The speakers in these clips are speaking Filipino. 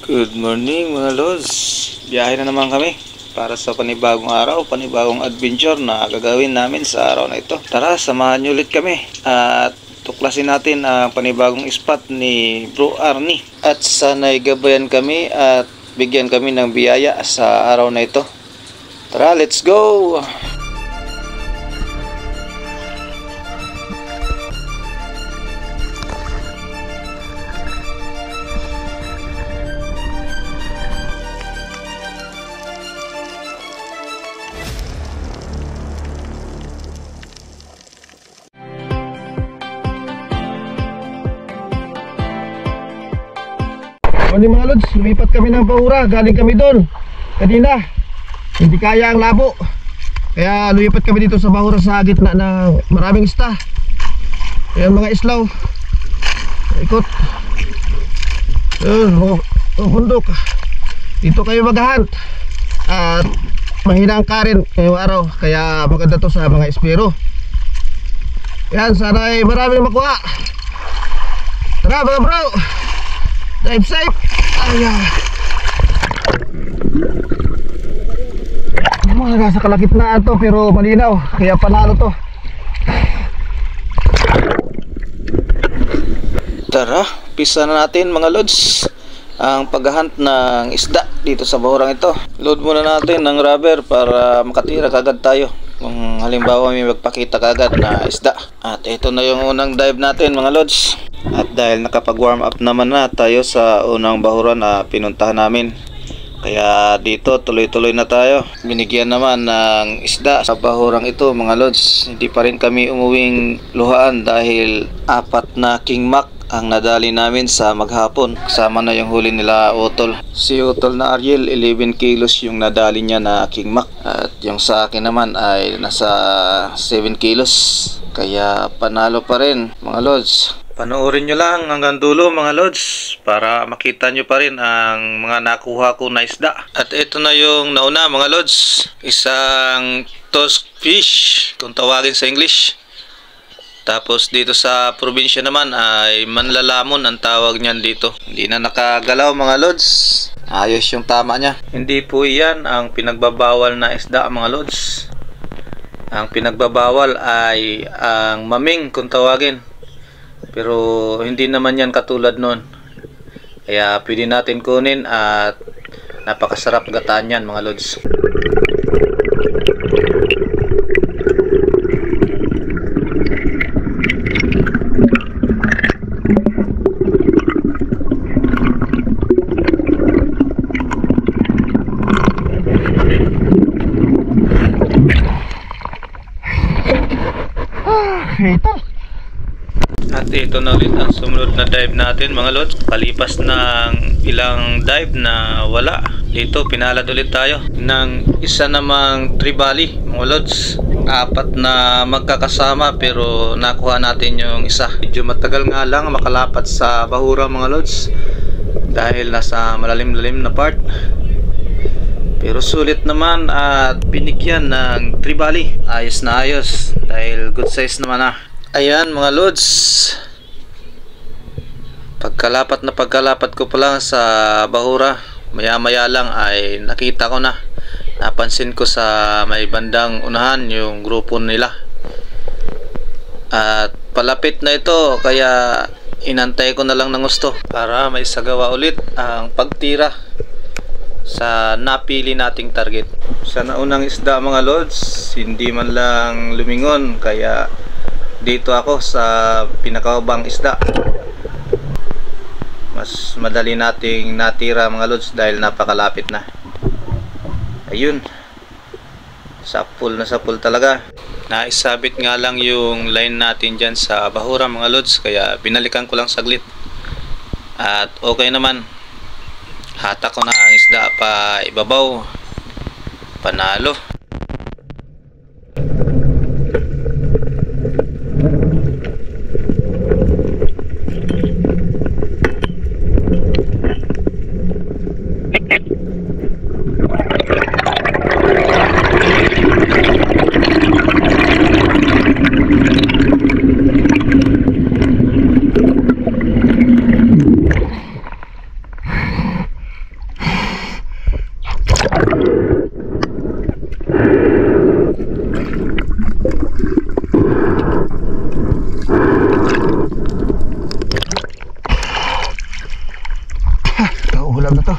Good morning mga lods. Biyahe na naman kami para sa panibagong araw, panibagong adventure na gagawin namin sa araw na ito. Tara, samahan nyo ulit kami at tuklasin natin ang panibagong spot ni Bro Arnie. At sana'y gabayan kami at bigyan kami ng biyaya sa araw na ito. Tara, let's go! Ano mga lods, lumipat kami ng Bahura. Galing kami doon kanina, hindi kaya ang labo, kaya lumipat kami dito sa Bahura sa gitna ng maraming isda. Ayan mga islaw, ikot yun, bundok. Dito kayo maghahunt at mahina ang karin ngayong araw, kaya maganda to sa mga espiro. Yan, sana ay maraming makuha. Tara mga bro, dive safe. Ayan, mga nasa kalagitnaan to pero malinaw, kaya panalo to. Tara, pisa na natin mga lods ang paghahunt ng isda dito sa bahurang ito. Load muna natin ng rubber para makatira kagad tayo kung halimbawa may magpakita kagad na isda. At ito na yung unang dive natin mga lods. At dahil nakapag warm up naman na tayo sa unang bahura na pinuntahan namin, kaya dito tuloy-tuloy na tayo. Binigyan naman ng isda sa bahurang ito mga lods. Hindi pa rin kami umuwing luhaan dahil 4 na king mac ang nadali namin sa maghapon. Kasama na yung huli nila Utol. Si Utol na Ariel, 11 kilos yung nadali niya na king mac. At yung sa akin naman ay nasa 7 kilos. Kaya panalo pa rin mga lods. Panoorin nyo lang hanggang dulo mga lods para makita nyo pa rin ang mga nakuha ko na isda. At ito na yung nauna mga lods. Isang tusk fish kung tawagin sa English. Tapos dito sa probinsya naman ay manlalamon ang tawag niyan dito. Hindi na nakagalaw mga lods. Ayos yung tama niya. Hindi po yan ang pinagbabawal na isda mga lods. Ang pinagbabawal ay ang maming kung tawagin. Pero hindi naman yan katulad nun. Kaya pwede natin kunin at napakasarap gataan yan mga lods. At ito na ulit ang sumunod na dive natin mga lods. Palipas ng ilang dive na wala, dito pinalad ulit tayo ng isa namang tribali mga lods. 4 na magkakasama pero nakuha natin yung isa. Medyo matagal nga lang makalapat sa bahura mga lods dahil nasa malalim-lalim na part. Pero sulit naman at binigyan ng tribali. Ayos na ayos dahil good size naman na. Ayan mga lods, pagkalapat ko pa lang sa bahura, maya maya lang ay nakita ko na, napansin ko sa may bandang unahan yung grupo nila. At palapit na ito kaya inantay ko na lang ng gusto para may sagawa ulit ang pagtira sa napili nating target. Sa naunang isda mga lods, hindi man lang lumingon, kaya dito ako sa pinakababang isda. Mas madali nating natira mga lods dahil napakalapit na. Ayun, sapul na sapul talaga. Naisabit nga lang yung line natin dyan sa bahura mga lods, kaya binalikan ko lang saglit. At okay naman, hatak ko na ang isda pa ibabaw. Panalo. ulam na to.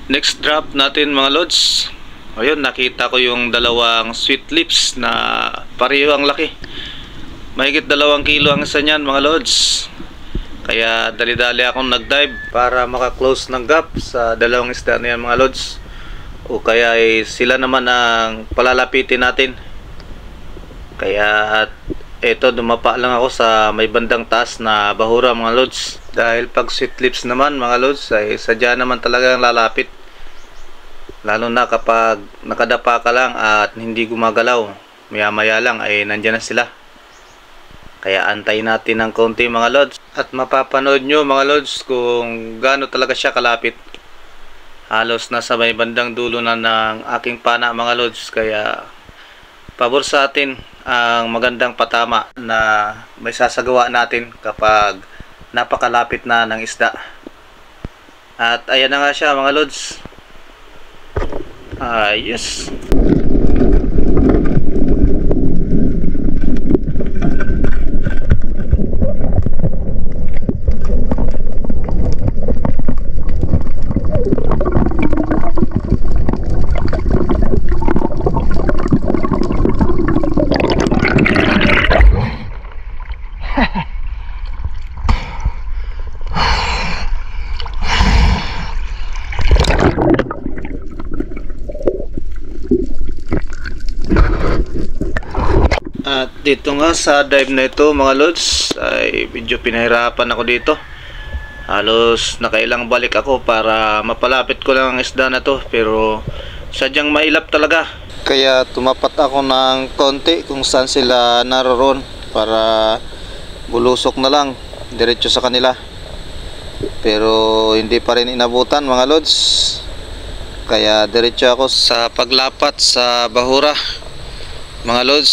Next drop natin mga lods. Ayun, nakita ko yung dalawang sweet lips na pareho ang laki. Mahigit 2 kilo ang isa niyan mga lods. Kaya dali-dali akong nag-dive para maka-close ng gap sa dalawang isda na yan mga lods. O kaya sila naman ang palalapitin natin. Kaya eto, dumapa lang ako sa may bandang taas na bahura mga lods. Dahil pag sweet lips naman mga lods ay sadya naman talagang lalapit. Lalo na kapag nakadapa ka lang at hindi gumagalaw, maya-maya lang ay nandyan na sila. Kaya antayin natin ng konti mga lods. At mapapanood nyo mga lods kung gaano talaga siya kalapit. Halos nasa may bandang dulo na ng aking pana mga lods. Kaya pabor sa atin ang magandang patama na may sasagawa natin kapag napakalapit na ng isda. At ayan na nga siya mga lods. Yes. At dito nga sa dive na ito mga lods ay medyo pinahirapan ako dito. Halos nakailang balik ako para mapalapit ko lang ang isda na to, pero sadyang mailap talaga. Kaya tumapat ako ng konti kung saan sila naroon para bulusok na lang diretso sa kanila. Pero hindi pa rin inabutan mga lods. Kaya diretso ako sa paglapat sa bahura mga lods,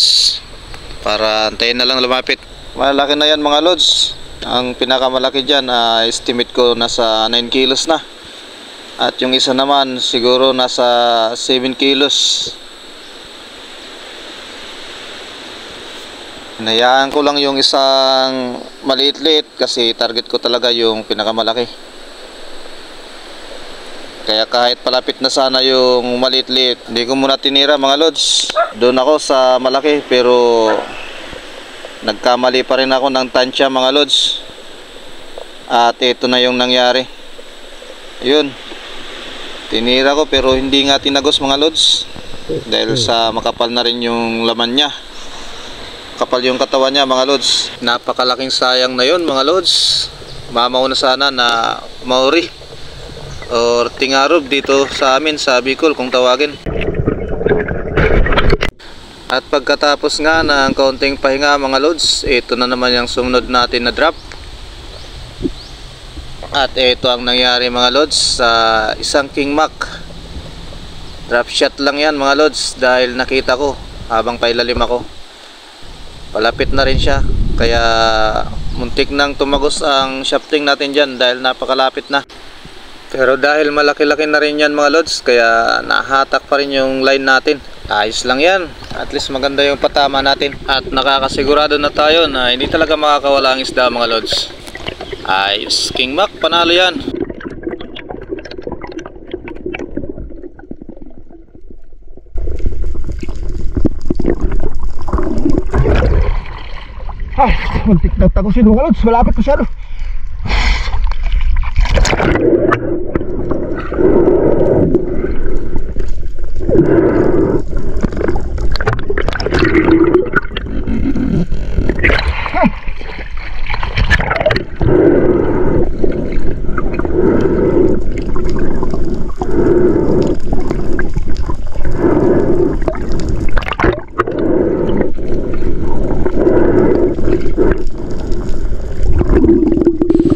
para antayin na lang lumapit. Malaki na yan mga lods. Ang pinakamalaki dyan, estimate ko nasa 9 kilos na. At yung isa naman siguro nasa 7 kilos. Hinayaan ko lang yung isang maliit-liit kasi target ko talaga yung pinakamalaki. Kaya kahit palapit na sana yung maliit-liit, hindi ko muna tinira mga lods. Doon ako sa malaki, pero nagkamali pa rin ako ng tansya mga lods. At ito na yung nangyari. Yun, tinira ko pero hindi nga tinagos mga lods. Dahil sa makapal na rin yung laman niya. Kapal yung katawan niya mga lods. Napakalaking sayang na yun mga lods. Mamaw na sana na mauri or tingarob dito sa amin sa Bicol kung tawagin. At pagkatapos nga ng kaunting pahinga mga lods, ito na naman yung sumunod natin na drop. At ito ang nangyari mga lods sa isang King Mac. Drop shot lang yan mga lods, dahil nakita ko habang pailalim ako. Palapit na rin siya, kaya muntik nang tumagos ang shafting natin dyan dahil napakalapit na. Pero dahil malaki-laki na rin yan mga lods, kaya nahatak pa rin yung line natin. Ayos lang yan, at least maganda yung patama natin. At nakakasigurado na tayo na hindi talaga makakawala ang isda mga lods. Ayos, King Mac, panalo yan. Ay, muntik na tagusin mga lods, malapit masyado.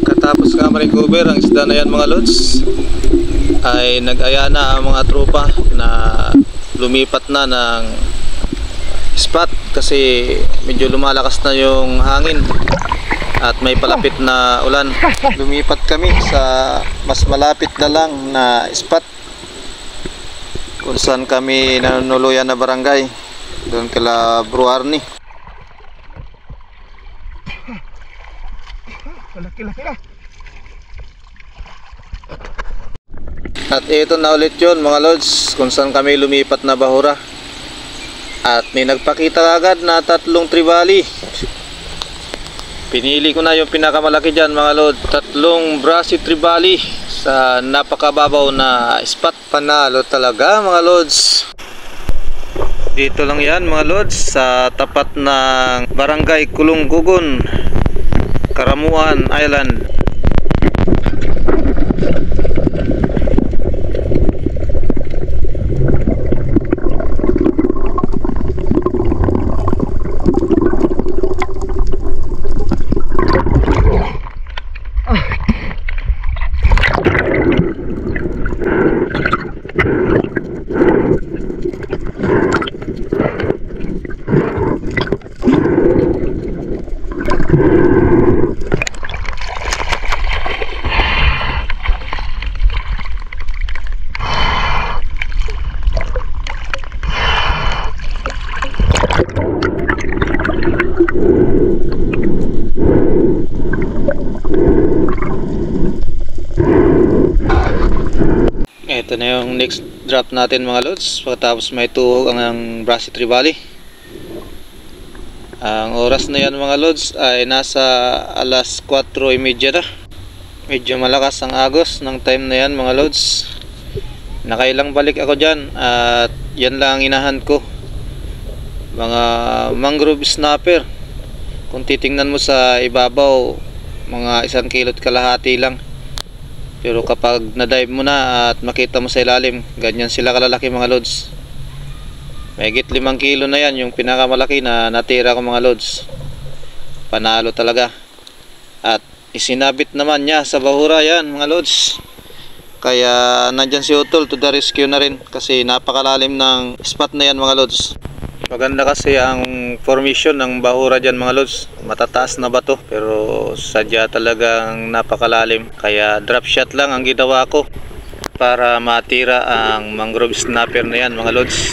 Katapos nga ma-recover ang isda na yan mga lods, ay nag-aya na ang mga tropa na lumipat na ng spot kasi medyo lumalakas na yung hangin at may palapit na ulan. Lumipat kami sa mas malapit na lang na spot kung saan kami nanunuluyan na barangay, doon kala Bro Arnie. Laki-laki na. At ito na ulit yun mga lods, kung saan kami lumipat na bahura. At may nagpakita agad na 3 tribali. Pinili ko na yung pinakamalaki dyan mga lods, 3 Brasi tribali sa napakababaw na spot. Panalo talaga mga lods. Dito lang yan mga lods, sa tapat ng barangay Kulunggugon, Karamuan Island. Ito na yung next drop natin mga lods, pagkatapos may tuhog ang Brasi tribali. Ang oras na yan mga lods ay nasa alas 4:30 na. Medyo malakas ang agos ng time na yan mga lods. Nakailang balik ako dyan at yan lang ang inahan ko, mga mangrove snapper. Kung titingnan mo sa ibabaw, mga 1 kilot kalahati lang. Pero kapag na-dive mo na at makita mo sa ilalim, ganyan sila kalalaki mga lods. Mahigit 5 kilo na yan yung pinakamalaki na natira ko mga lods. Panalo talaga. At isinabit naman niya sa bahura yan mga lods. Kaya nandyan si Utol to the rescue na rin, kasi napakalalim ng spot na yan mga lods. Maganda kasi ang formation ng bahura dyan mga lods, matataas na bato pero sadya talagang napakalalim, kaya drop shot lang ang ginawa ko para matira ang mangrove snapper na yan mga lods.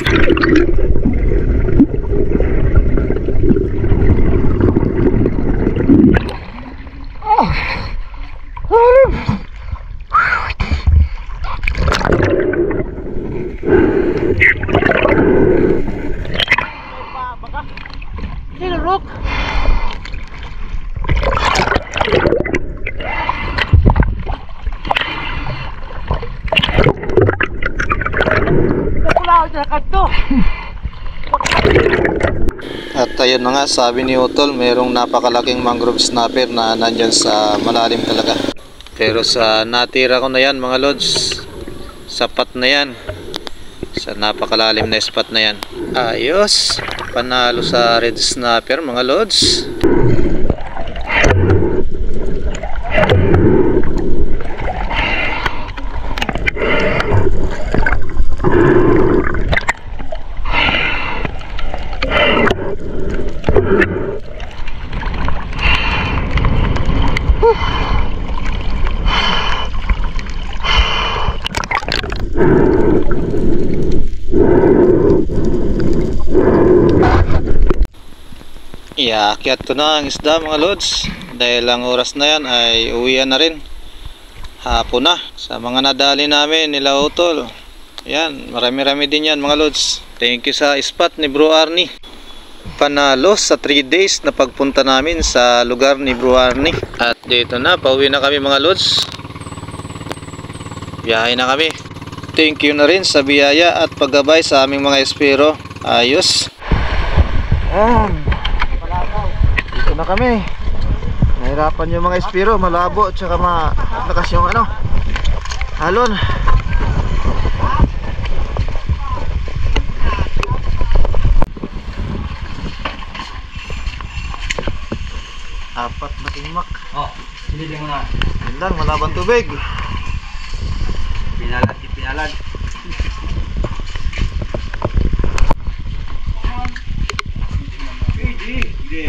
Sinurok. At ayun na nga, sabi ni Utol, mayroong napakalaking mangrove snapper na nandyan sa malalim talaga. Pero sa natira ko na yan mga lods, sapat na yan sa napakalalim na spot na yan. Ayos, panalo sa red snapper mga lods. Iakyat ko na ang isda mga lods, dahil ang oras na yan ay uwian na rin, hapon na. Sa mga nadali namin nila Utol, yan, marami-rami din yan mga lods. Thank you sa spot ni Bro Arnie. Panalo sa 3 days na pagpunta namin sa lugar ni Bro Arnie. At dito na, pauwi na kami mga lods, biyahe na kami. Thank you na rin sa biyaya at paggabay sa aming mga espero. Ayos. Dito na kami. Nahirapan yung mga espiro, malabo at saka malakas yung halon. Apat na timak. Oh, hindi mo na. Yun lang, malabang tubig. Pinalad, pinalad. Hindi.